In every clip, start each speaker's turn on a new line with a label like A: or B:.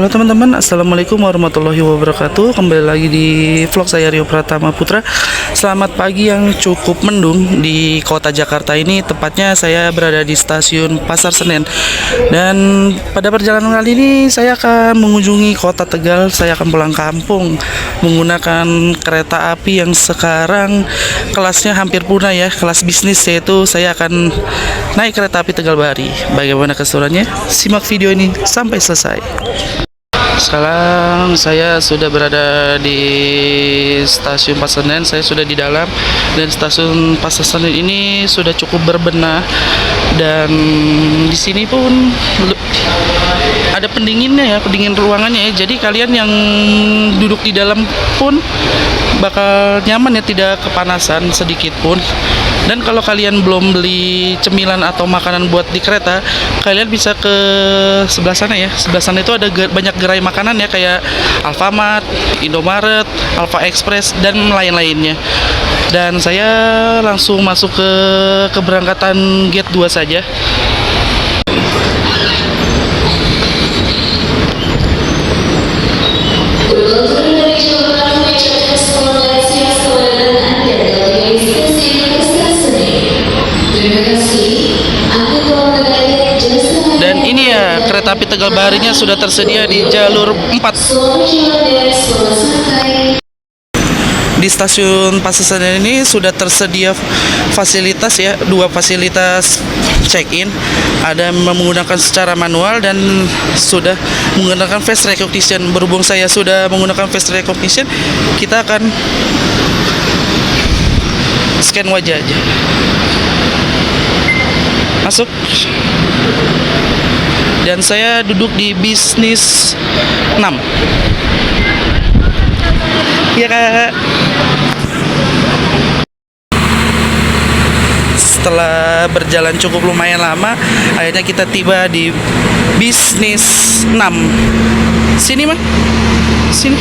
A: Halo teman-teman, assalamualaikum warahmatullahi wabarakatuh. Kembali lagi di vlog saya, Rio Pratama Putra. Selamat pagi yang cukup mendung di kota Jakarta ini. Tepatnya saya berada di stasiun Pasar Senen. Dan pada perjalanan kali ini saya akan mengunjungi kota Tegal. Saya akan pulang kampung menggunakan kereta api yang sekarang kelasnya hampir punah ya, kelas bisnis, yaitu saya akan naik kereta api Tegal Bahari. Bagaimana keseruannya? Simak video ini sampai selesai. Sekarang saya sudah berada di stasiun Pasar Senen. Saya sudah di dalam, dan stasiun Pasar Senen ini sudah cukup berbenah, dan di sini pun ada pendinginnya ya, pendingin ruangannya ya. Jadi kalian yang duduk di dalam pun bakal nyaman ya, tidak kepanasan sedikit pun. Dan kalau kalian belum beli cemilan atau makanan buat di kereta, kalian bisa ke sebelah sana ya. Sebelah sana itu ada banyak gerai makanan ya, kayak Alfamart, Indomaret, Alfa Express, dan lain-lainnya. Dan saya langsung masuk ke keberangkatan gate 2 saja. Dan ini ya, kereta api Tegal Baharinya sudah tersedia di jalur 4. Di stasiun Pasar Senen ini sudah tersedia fasilitas ya, dua fasilitas check-in. Ada menggunakan secara manual dan sudah menggunakan face recognition. Berhubung saya sudah menggunakan face recognition, kita akan scan wajah aja. Masuk. Dan saya duduk di bisnis 6. Iya Kak. Setelah berjalan cukup lumayan lama, akhirnya kita tiba di bisnis 6. Sini mah. Sini.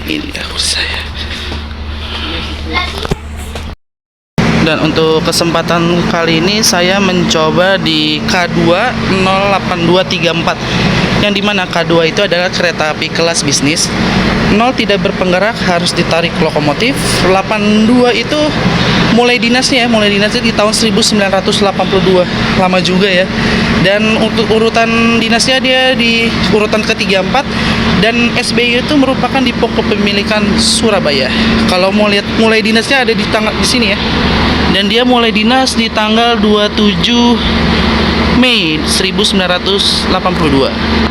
A: Ini aku saya. Dan untuk kesempatan kali ini saya mencoba di K2 08234, yang dimana K2 itu adalah kereta api kelas bisnis. 0 tidak berpenggerak, harus ditarik lokomotif. 82 itu mulai dinasnya di tahun 1982, lama juga ya. Dan untuk urutan dinasnya dia di urutan ke-34, dan SBY itu merupakan dipo kepemilikan Surabaya. Kalau mau lihat mulai dinasnya ada di sini ya. Dan dia mulai dinas di tanggal 27 Mei 1982.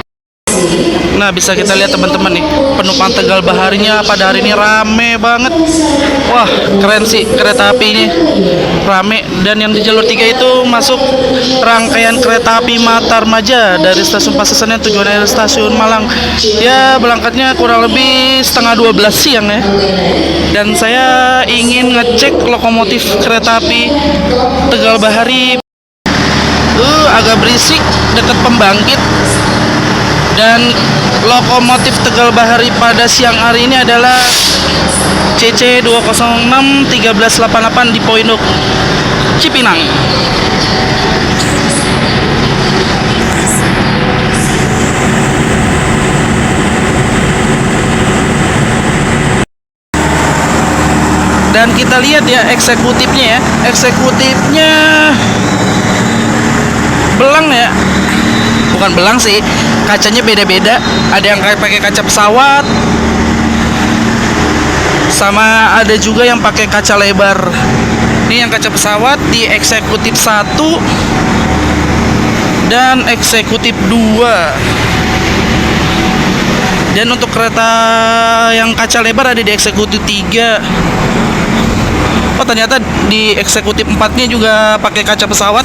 A: Nah, bisa kita lihat teman-teman nih, penumpang Tegal Baharinya pada hari ini rame banget. Wah, keren sih kereta api ini, rame. Dan yang di jalur 3 itu masuk rangkaian kereta api Matarmaja dari stasiun Pasar Senen tujuannya stasiun Malang. Ya, berangkatnya kurang lebih setengah 12 siang ya. Dan saya ingin ngecek lokomotif kereta api Tegal Bahari. Agak berisik dekat pembangkit. Dan lokomotif Tegal Bahari pada siang hari ini adalah CC 206 1388 di Poinduk Cipinang. Dan kita lihat ya eksekutifnya belang ya. Bukan belang sih, kacanya beda-beda. Ada yang pakai kaca pesawat, sama ada juga yang pakai kaca lebar. Ini yang kaca pesawat di eksekutif 1 dan eksekutif 2. Dan untuk kereta yang kaca lebar ada di eksekutif 3. Oh, ternyata di eksekutif 4-nya juga pakai kaca pesawat.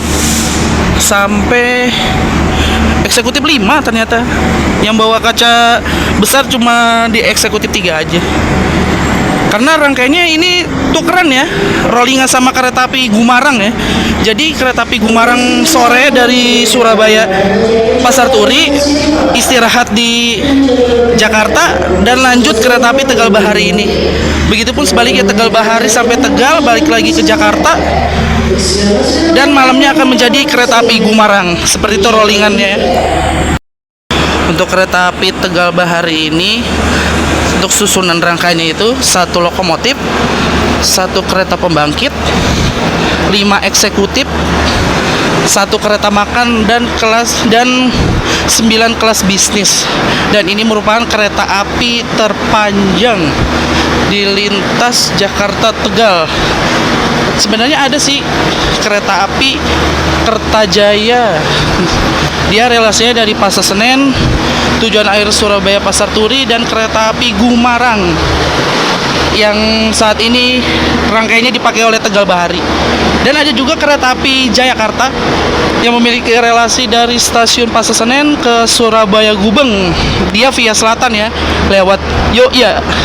A: Sampai eksekutif 5 ternyata. Yang bawa kaca besar cuma di eksekutif 3 aja. Karena rangkaiannya ini tukeran ya, rollingan sama kereta api Gumarang ya. Jadi kereta api Gumarang sore dari Surabaya Pasar Turi istirahat di Jakarta dan lanjut kereta api Tegal Bahari ini. Begitupun sebaliknya, Tegal Bahari sampai Tegal balik lagi ke Jakarta dan malamnya akan menjadi kereta api Gumarang. Seperti itu rollingannya ya. Untuk kereta api Tegal Bahari ini, untuk susunan rangkaiannya itu 1 lokomotif, 1 kereta pembangkit, 5 eksekutif, 1 kereta makan dan 9 kelas bisnis. Dan ini merupakan kereta api terpanjang di lintas Jakarta Tegal. Sebenarnya ada sih kereta api Kertajaya. Dia relasinya dari Pasar Senen, tujuan akhir Surabaya Pasar Turi, dan kereta api Gumarang yang saat ini rangkaiannya dipakai oleh Tegal Bahari. Dan ada juga kereta api Jayakarta yang memiliki relasi dari stasiun Pasar Senen ke Surabaya Gubeng. Dia via selatan ya, lewat Yogyakarta.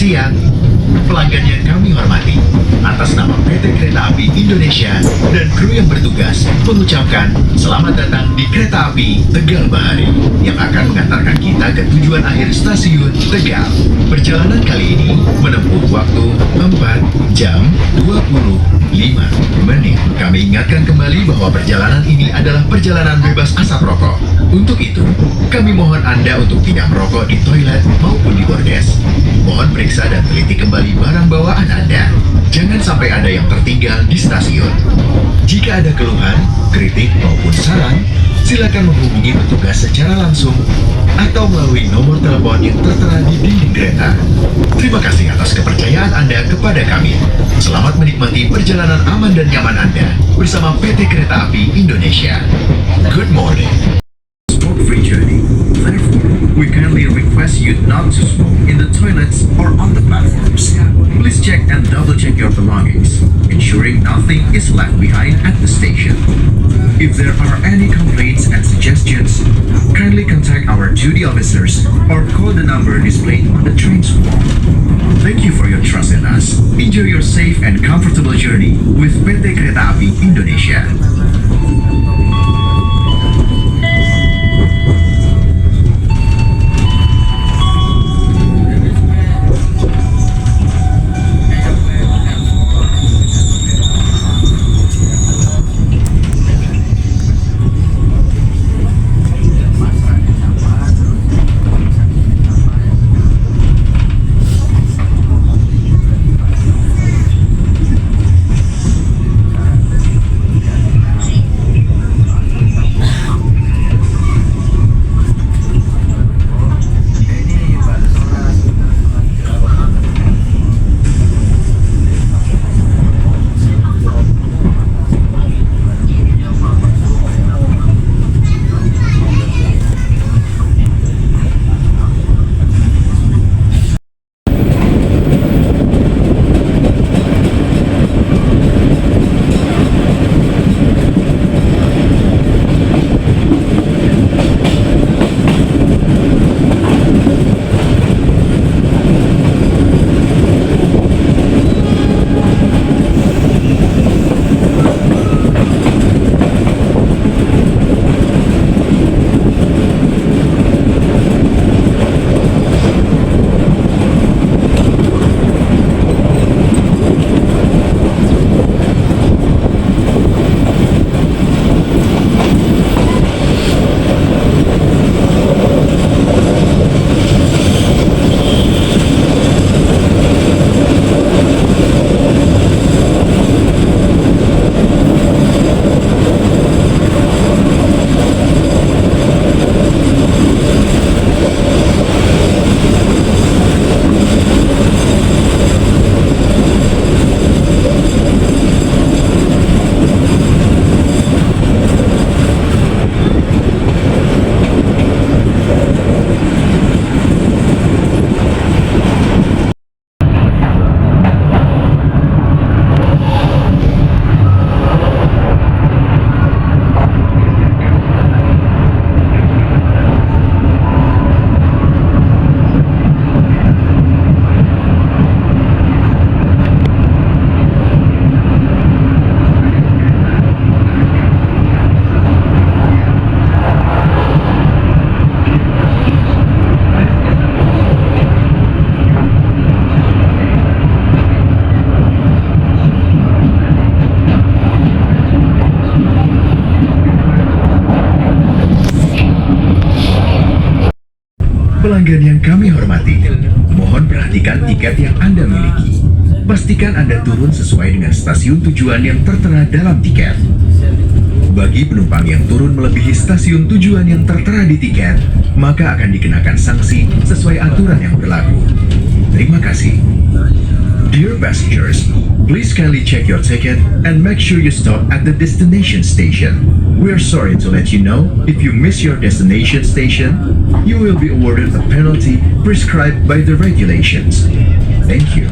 B: Siang, pelanggan yang kami hormati, atas nama PT Kereta Api Indonesia dan kru yang bertugas mengucapkan selamat datang di Kereta Api Tegal Bahari yang akan mengantarkan kita ke tujuan akhir stasiun Tegal. Perjalanan kali ini menempuh waktu 4 jam 25 menit. Kami ingatkan kembali bahwa perjalanan ini adalah perjalanan bebas asap rokok. Untuk itu, kami mohon Anda untuk tidak merokok di toilet maupun di bordes. Mohon periksa dan teliti kembali barang bawaan Anda. Jangan sampai ada yang tertinggal di stasiun. Jika ada keluhan, kritik maupun saran, silakan menghubungi petugas secara langsung atau melalui nomor telepon yang tertera di dinding kereta. Terima kasih atas kepercayaan Anda kepada kami. Selamat menikmati perjalanan aman dan nyaman Anda bersama PT Kereta Api Indonesia. Good morning. Smoke-free journey. Therefore, we kindly request you not to smoke in the toilets or on the platforms. Please check and double-check your belongings. ensuring nothing is left behind at the station. If there are any complaints and suggestions, kindly contact our duty officers or call the number displayed on the train's wall. Thank you for your trust in us. Enjoy your safe and comfortable journey with PT Kereta Api Indonesia. Pelanggan yang kami hormati, mohon perhatikan tiket yang Anda miliki. Pastikan Anda turun sesuai dengan stasiun tujuan yang tertera dalam tiket. Bagi penumpang yang turun melebihi stasiun tujuan yang tertera di tiket, maka akan dikenakan sanksi sesuai aturan yang berlaku. Terima kasih. Dear passengers, please kindly check your ticket and make sure you stop at the destination station. We are sorry to let you know, if you miss your destination station, you will be awarded a penalty prescribed by the regulations. Thank you.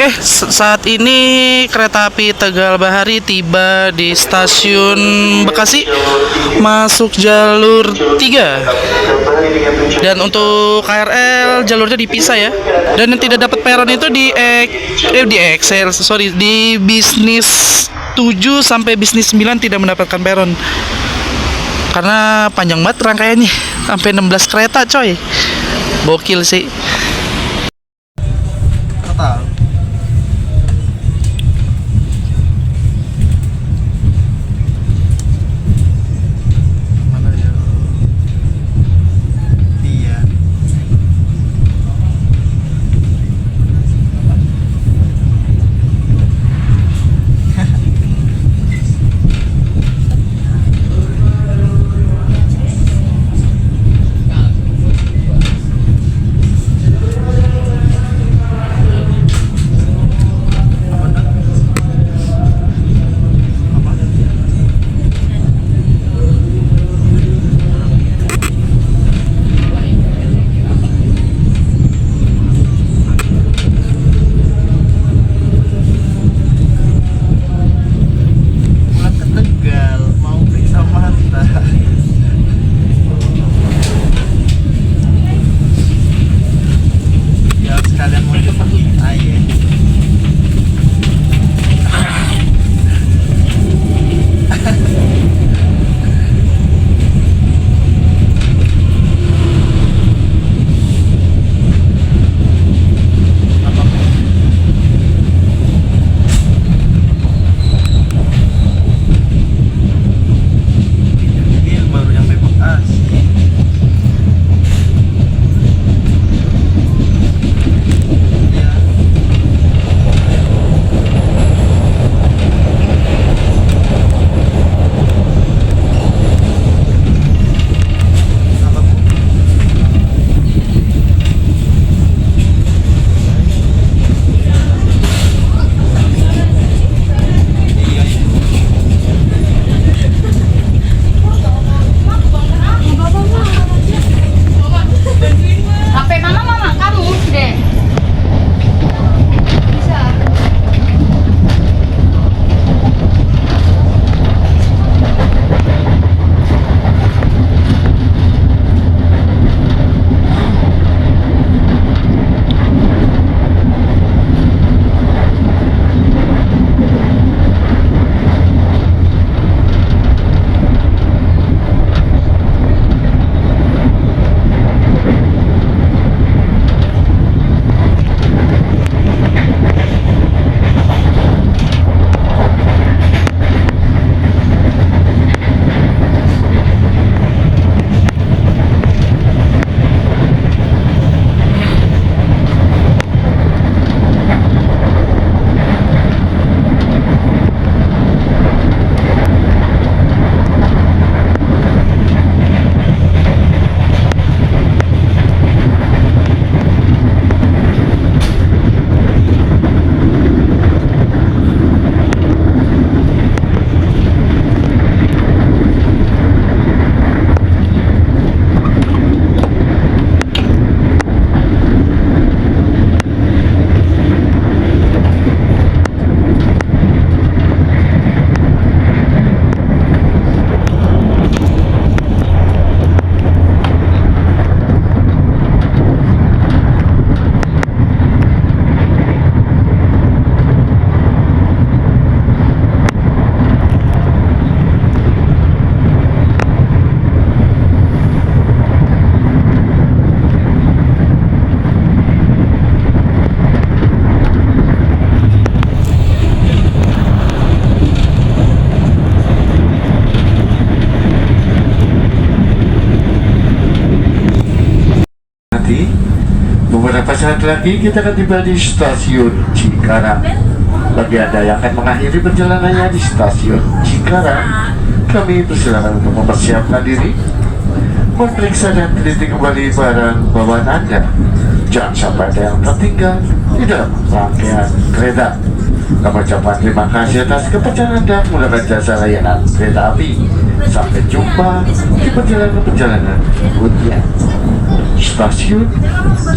A: Oke, saat ini kereta api Tegal Bahari tiba di stasiun Bekasi, masuk jalur 3. Dan untuk KRL jalurnya dipisah ya. Dan yang tidak dapat peron itu di bisnis 7 sampai bisnis 9 tidak mendapatkan peron. Karena panjang banget rangkaiannya, sampai 16 kereta coy. Gokil sih.
C: Total. Mana ya? Iya. Pulang ke Tegal mau periksa mata. Ya sekalian mau cepet aja. Apa? Ini baru nyampe Bekasi. Ya. Apa, Bu? Iya, iya.
D: HP mama kamu deh. Bisa.
E: Nanti beberapa saat lagi kita akan tiba di stasiun Cikarang. Bagi Anda yang akan mengakhiri perjalanannya di stasiun Cikarang, kami persilakan untuk mempersiapkan diri, memeriksa dan teliti kembali barang bawaan Anda. Jangan sampai ada yang tertinggal di dalam rangkaian kereta. Kami ucapkan terima kasih atas kepercayaan Anda menggunakan jasa layanan kereta api. Sampai jumpa di perjalanan-perjalanan berikutnya. Stasiun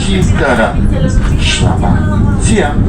E: Cikarang. Selamat siang.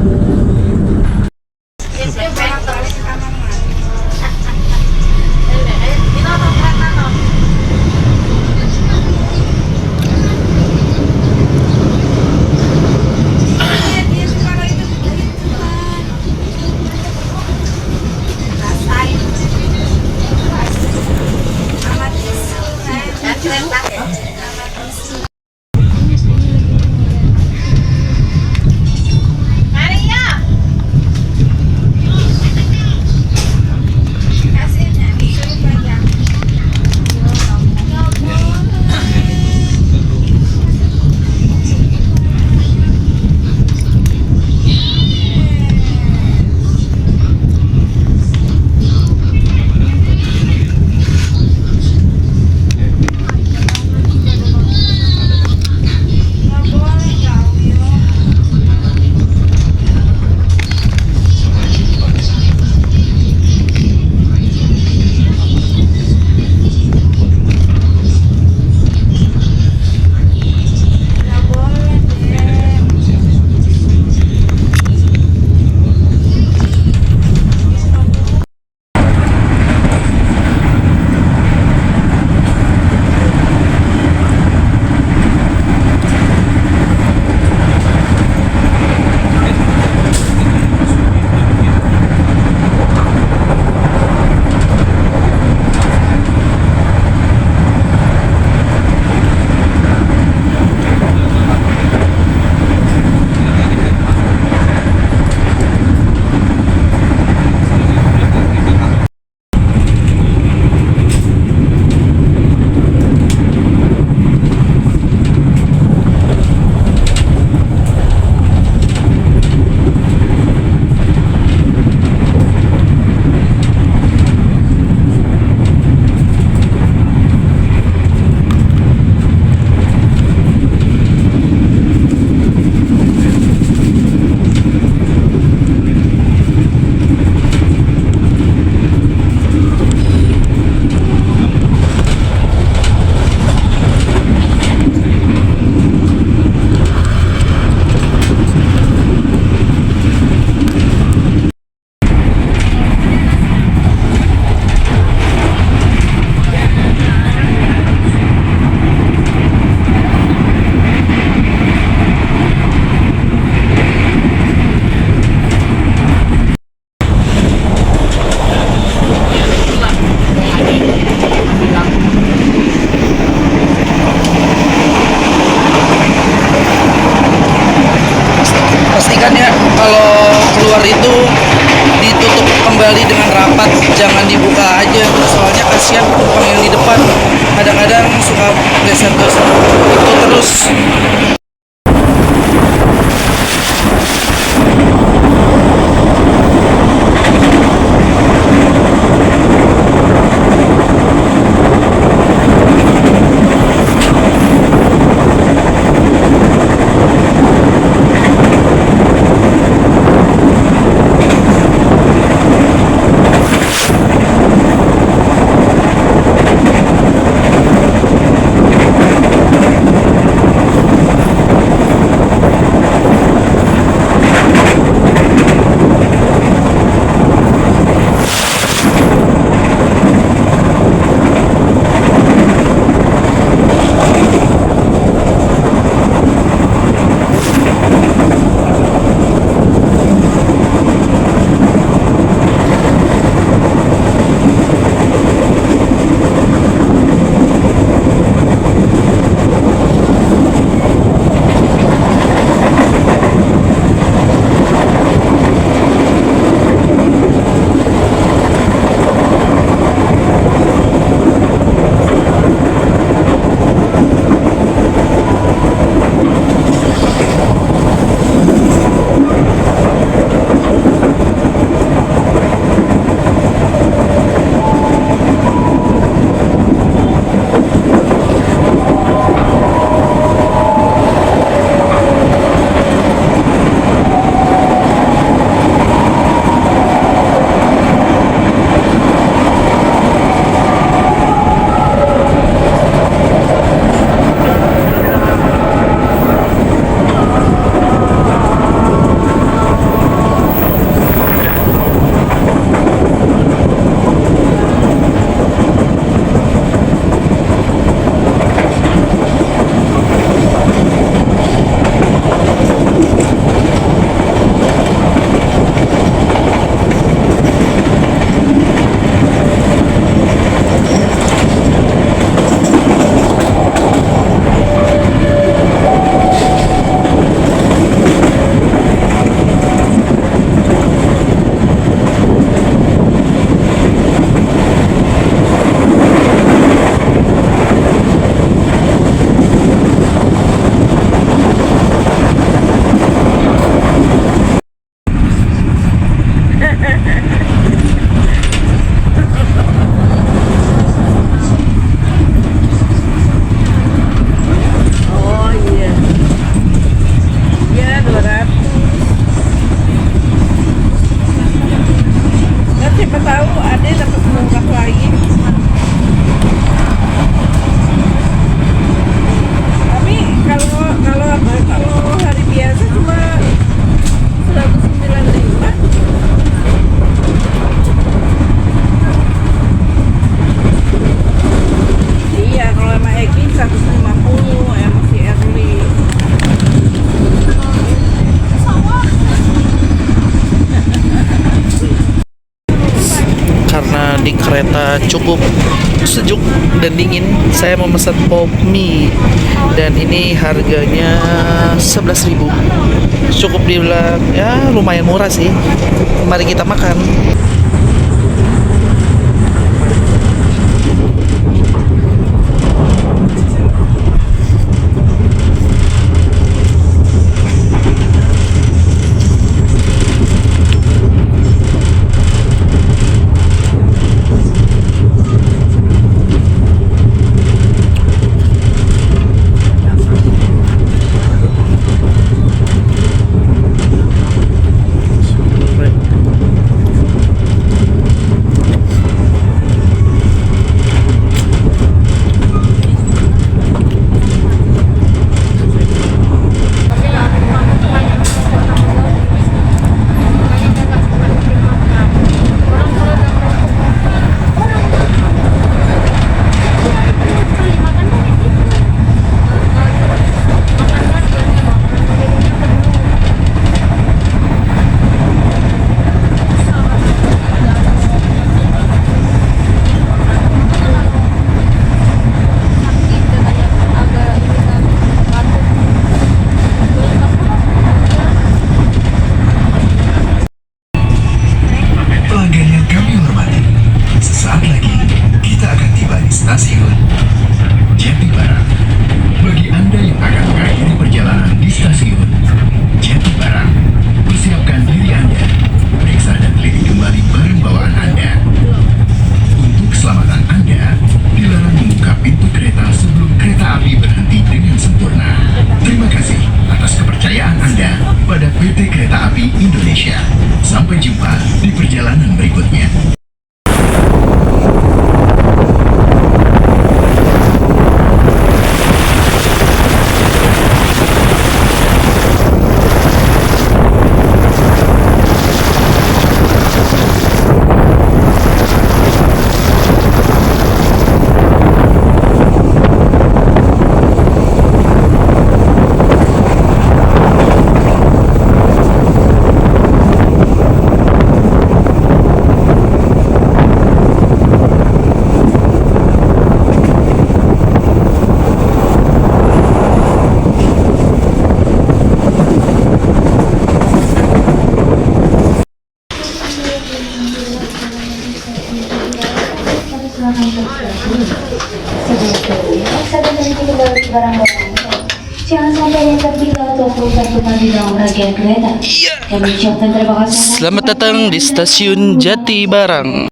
A: Pastikan ya kalau keluar itu ditutup kembali dengan rapat, jangan dibuka aja, soalnya kasihan penumpang yang di depan kadang-kadang suka geser-geser itu terus.
F: deh dapat penumpang lagi. Tapi kalau hari biasa cuma 195. Iya, kalau sama Eki 150 emang si early.
A: Karena di kereta cukup sejuk dan dingin, saya memesan pop mie dan ini harganya 11.000. Cukup dibilang ya lumayan murah sih. Mari kita makan.
B: Pelanggan yang kami hormati, sesaat lagi kita akan tiba di stasiun Jati Barang. Bagi Anda yang akan mengakhiri perjalanan di stasiun Jati Barang, persiapkan diri Anda, periksa dan teliti kembali barang bawaan Anda. Untuk keselamatan Anda, dilarang membuka pintu kereta sebelum kereta api berhenti dengan sempurna. Terima kasih atas kepercayaan Anda pada PT Kereta Api Indonesia. Sampai jumpa di perjalanan berikutnya.
G: Jangan sampai ada yang tertinggal atau terlupa di dalam rangkaian kereta. Kami ucapkan terima kasih.
A: Selamat datang di stasiun Jati Barang.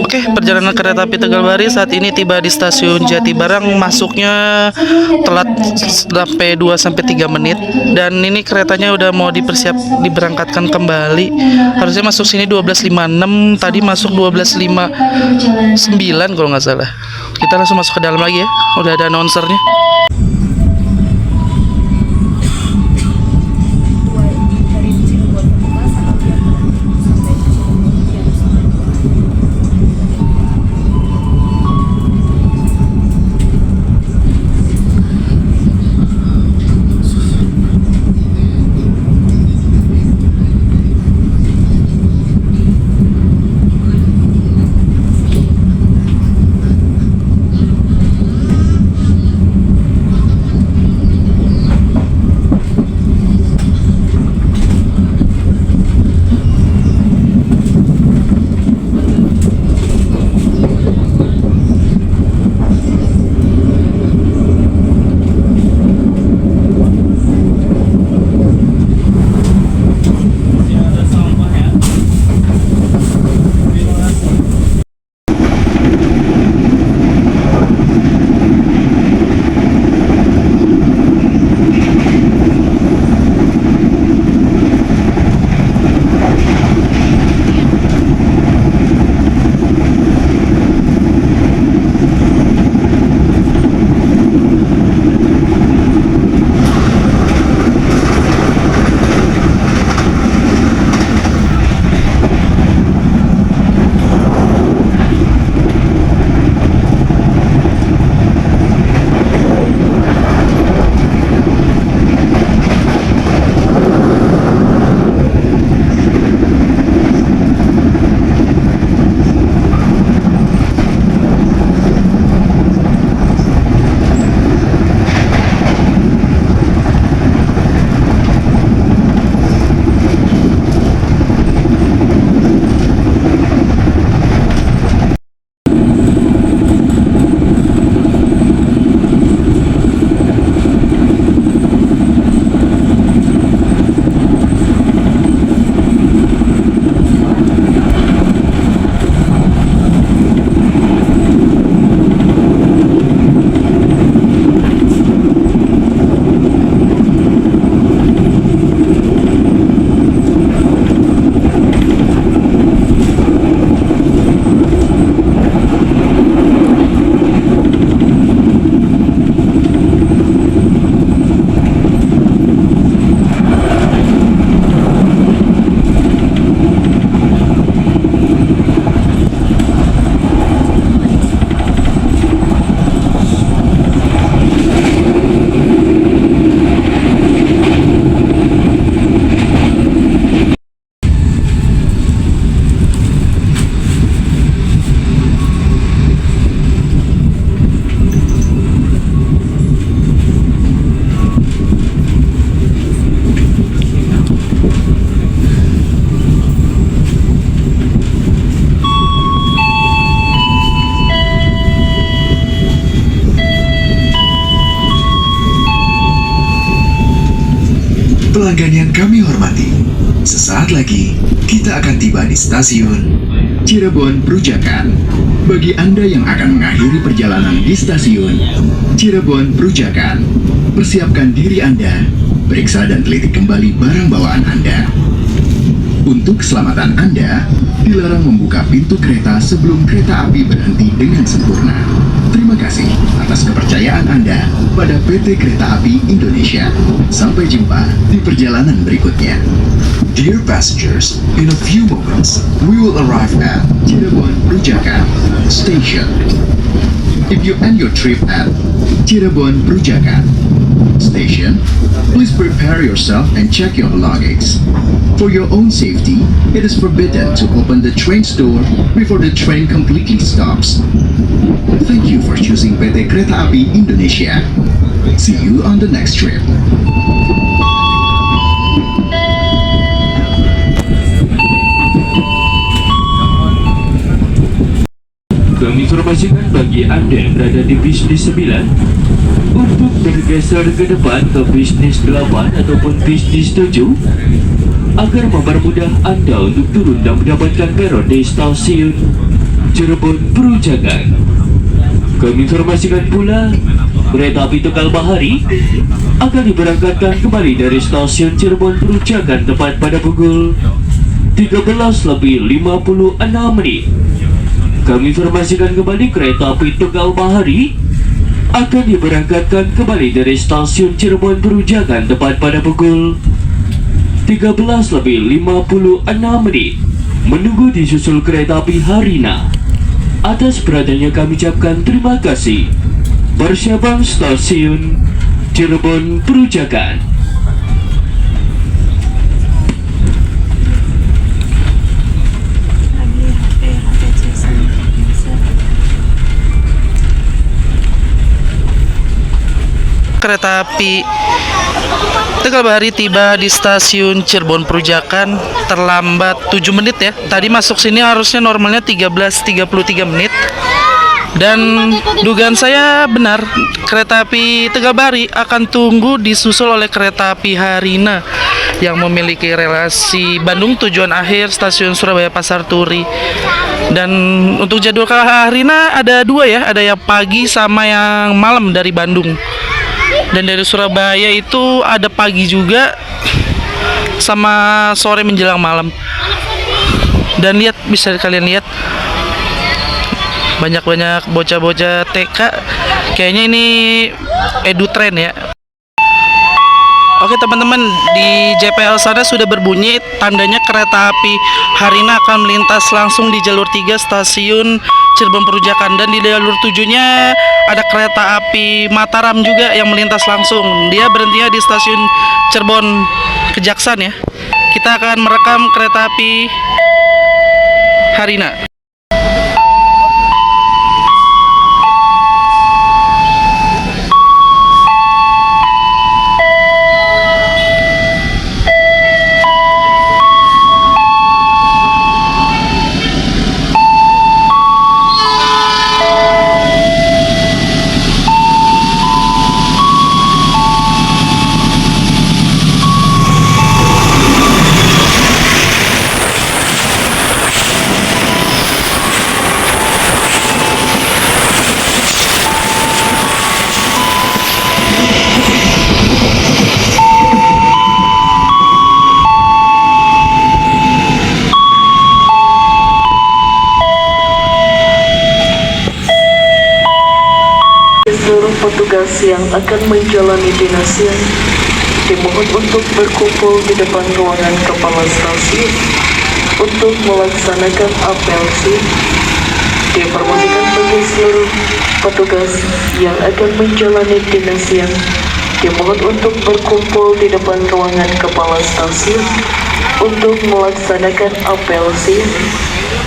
A: Oke, perjalanan kereta api Tegalbari saat ini tiba di stasiun Jati Barang. Masuknya telat sampai 2-3 menit. Dan ini keretanya udah mau diberangkatkan kembali. Harusnya masuk sini 12.56, tadi masuk 12.59 kalau nggak salah. Kita langsung masuk ke dalam lagi ya. Udah ada announcernya.
B: Pelanggan yang kami hormati, sesaat lagi kita akan tiba di stasiun Cirebon Perujakan. Bagi Anda yang akan mengakhiri perjalanan di stasiun Cirebon Perujakan, persiapkan diri Anda, periksa dan teliti kembali barang bawaan Anda. Untuk keselamatan Anda, dilarang membuka pintu kereta sebelum kereta api berhenti dengan sempurna. Terima kasih atas kepercayaan Anda pada PT Kereta Api Indonesia. Sampai jumpa di perjalanan berikutnya. Dear passengers, in a few moments, we will arrive at Cirebon Perujakan Station. If you end your trip at Cirebon Perujakan Station, please prepare yourself and check your luggage. For your own safety, it is forbidden to open the train's door before the train completely stops. Thank you for choosing PT Kereta Api Indonesia. See you on the next trip.
H: Kami informasikan bagi Anda yang berada di bisnis 9 untuk bergeser ke depan ke bisnis 8 ataupun bisnis 7 agar mempermudah Anda untuk turun dan mendapatkan peron di stasiun Cirebon Perujakan. Kami informasikan pula kereta api Tegal Bahari akan diberangkatkan kembali dari stasiun Cirebon Perujakan tepat pada pukul 13:56. Kami informasikan kembali kereta api Tegal Bahari akan diberangkatkan kembali dari stasiun Cirebon Perujakan tepat pada pukul 13:56. Menunggu disusul kereta api Harina. Atas perhatiannya kami ucapkan terima kasih. Persiapan stasiun Cirebon Perujakan.
A: Kereta api Tegal Bahari tiba di stasiun Cirebon Perujakan terlambat 7 menit ya. Tadi masuk sini harusnya normalnya 13:33 menit. Dan dugaan saya benar, kereta api Tegal Bahari akan tunggu disusul oleh kereta api Harina yang memiliki relasi Bandung tujuan akhir stasiun Surabaya Pasar Turi. Dan untuk jadwal Harina ada 2 ya, ada yang pagi sama yang malam dari Bandung. Dan dari Surabaya itu ada pagi juga sama sore menjelang malam. Dan lihat, bisa kalian lihat banyak-banyak bocah-bocah TK. Kayaknya ini edutren ya. Oke teman-teman, di JPL sana sudah berbunyi tandanya kereta api Harina akan melintas langsung di jalur 3 stasiun Cirebon Perujakan. Dan di jalur 7-nya ada kereta api Mataram juga yang melintas langsung. Dia berhentinya di stasiun Cirebon Kejaksan ya. Kita akan merekam kereta api Harina.
F: Seluruh petugas yang akan menjalani dinasian dimohon untuk berkumpul di depan ruangan kepala stasiun untuk melaksanakan apel siang. Diinformasikan bagi seluruh petugas yang akan menjalani dinasian dimohon untuk berkumpul di depan ruangan kepala stasiun untuk melaksanakan apel siang.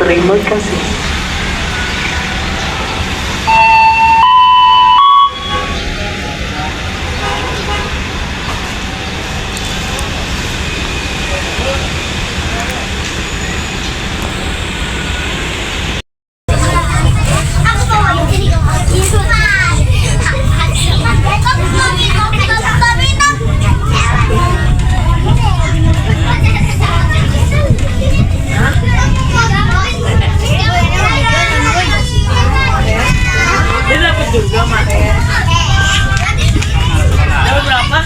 F: Terima kasih. juga Maher. Jam berapa?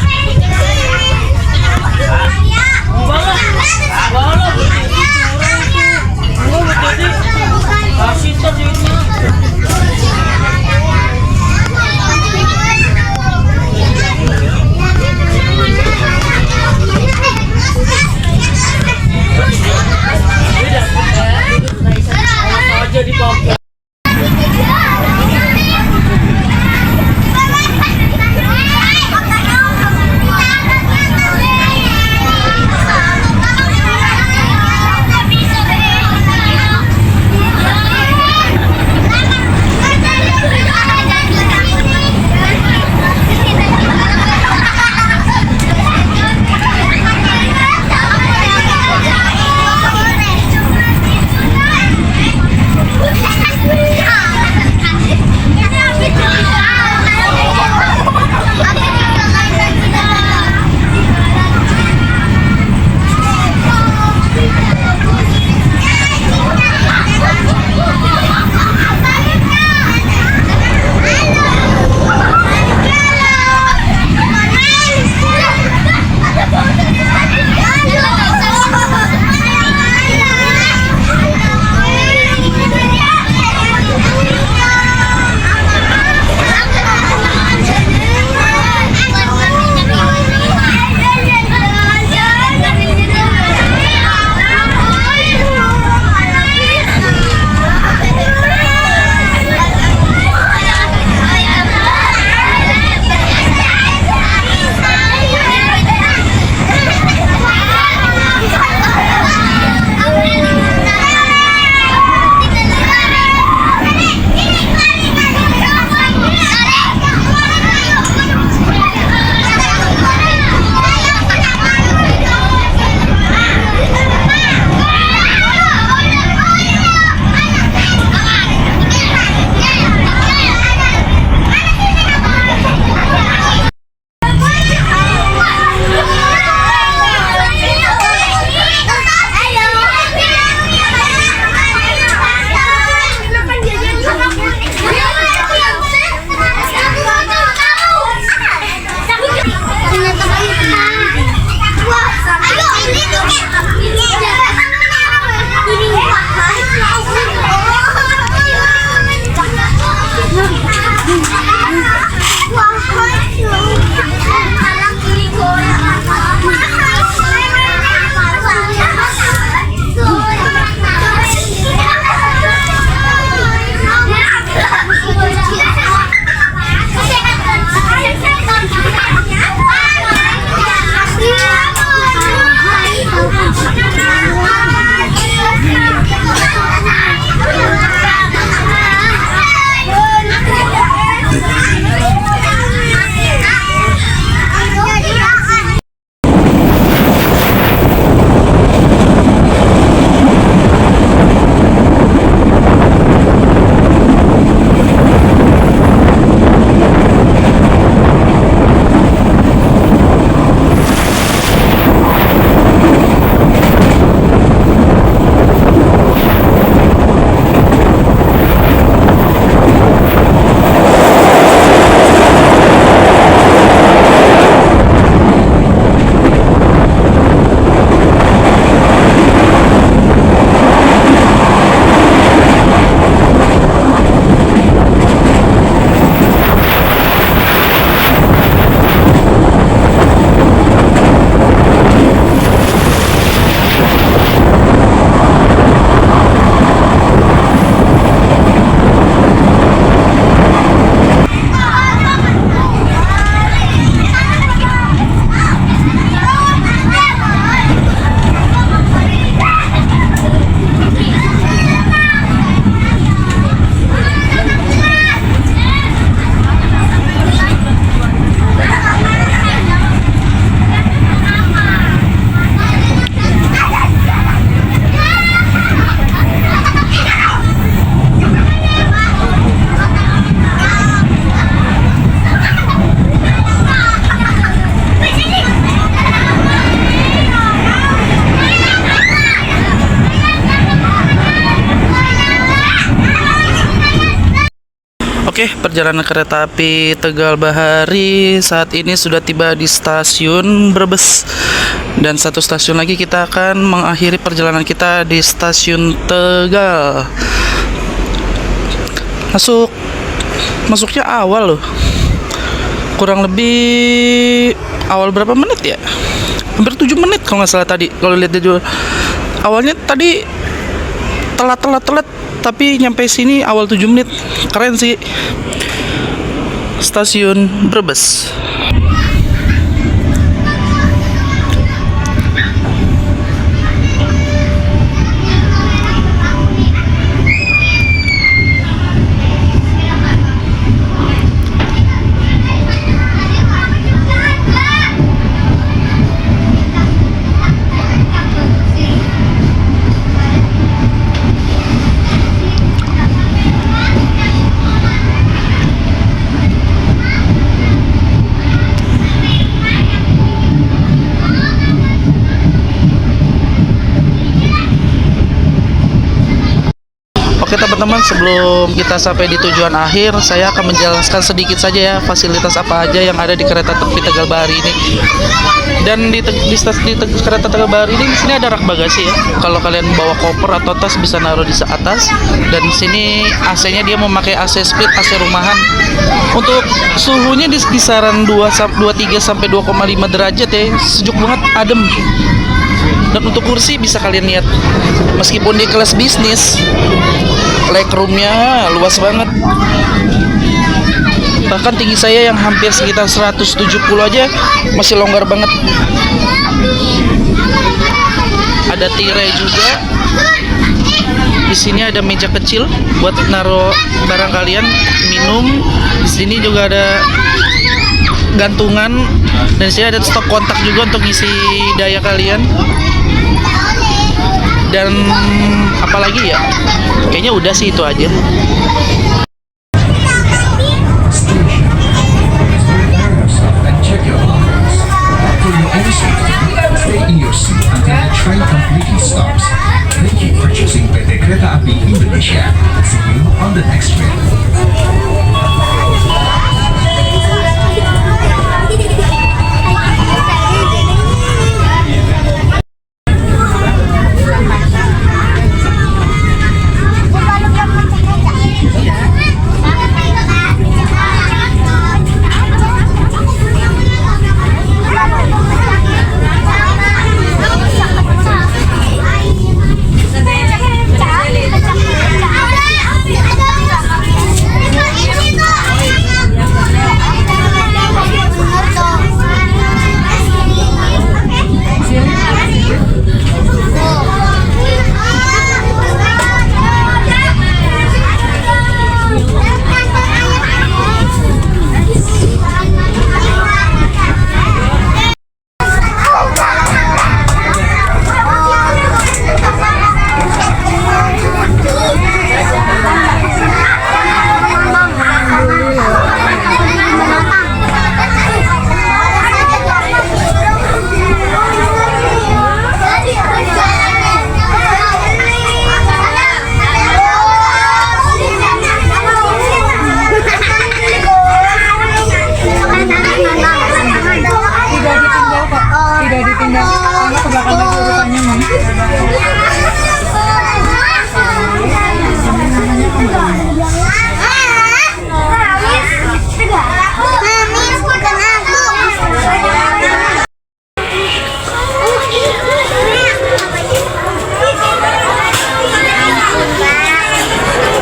F: Bawa kasih duitnya. Aja di bawah.
A: Oke, perjalanan kereta api Tegal Bahari saat ini sudah tiba di stasiun Brebes. Dan satu stasiun lagi kita akan mengakhiri perjalanan kita di stasiun Tegal. Masuknya awal loh. Kurang lebih awal berapa menit ya? Hampir 7 menit kalau nggak salah tadi. Kalau lihat dia awalnya tadi telat tapi nyampe sini awal 7 menit. Keren sih. Stasiun Brebes. Oke teman-teman, sebelum kita sampai di tujuan akhir, saya akan menjelaskan sedikit saja ya fasilitas apa aja yang ada di kereta api Tegal Bahari ini. Dan di kereta Tegal Bahari ini di sini ada rak bagasi ya. Kalau kalian bawa koper atau tas bisa naruh di atas. Dan di sini AC-nya dia memakai AC split, AC rumahan. Untuk suhunya di kisaran 23 sampai 2,5 derajat ya. Sejuk banget, adem. Dan untuk kursi bisa kalian lihat, meskipun di kelas bisnis, legroomnya luas banget. Bahkan tinggi saya yang hampir sekitar 170 aja masih longgar banget. Ada tirai juga. Di sini ada meja kecil buat naruh barang kalian, minum. Di sini juga ada gantungan, dan di sini ada stok kontak juga untuk isi daya kalian. Dan apalagi ya, kayaknya udah sih itu aja.
B: And check your belongings. For your own safety, stay in your seat until the train completely stops. Thank you for choosing PT Kereta Api Indonesia. See you on the next train.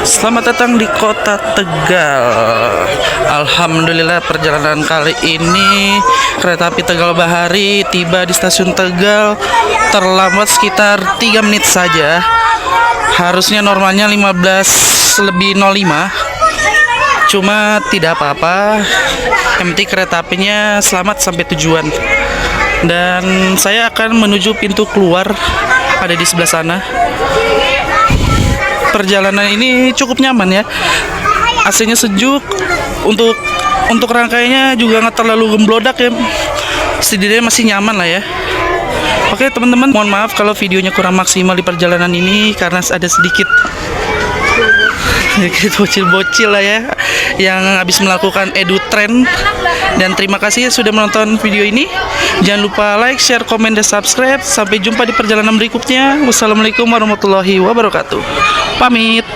A: Selamat datang di kota Tegal. Alhamdulillah perjalanan kali ini kereta api Tegal Bahari tiba di stasiun Tegal terlambat sekitar 3 menit saja. Harusnya normalnya 15:05. Cuma tidak apa-apa. Yang penting kereta apinya selamat sampai tujuan. Dan saya akan menuju pintu keluar, ada di sebelah sana. Perjalanan ini cukup nyaman ya, AC-nya sejuk, untuk rangkainya juga nggak terlalu gemblodak ya, setidaknya masih nyaman lah ya. Oke teman-teman, mohon maaf kalau videonya kurang maksimal di perjalanan ini karena ada sedikit bocil-bocil lah ya yang habis melakukan EduTrend. Dan terima kasih sudah menonton video ini. Jangan lupa like, share, komen, dan subscribe. Sampai jumpa di perjalanan berikutnya. Wassalamualaikum warahmatullahi wabarakatuh. Pamit.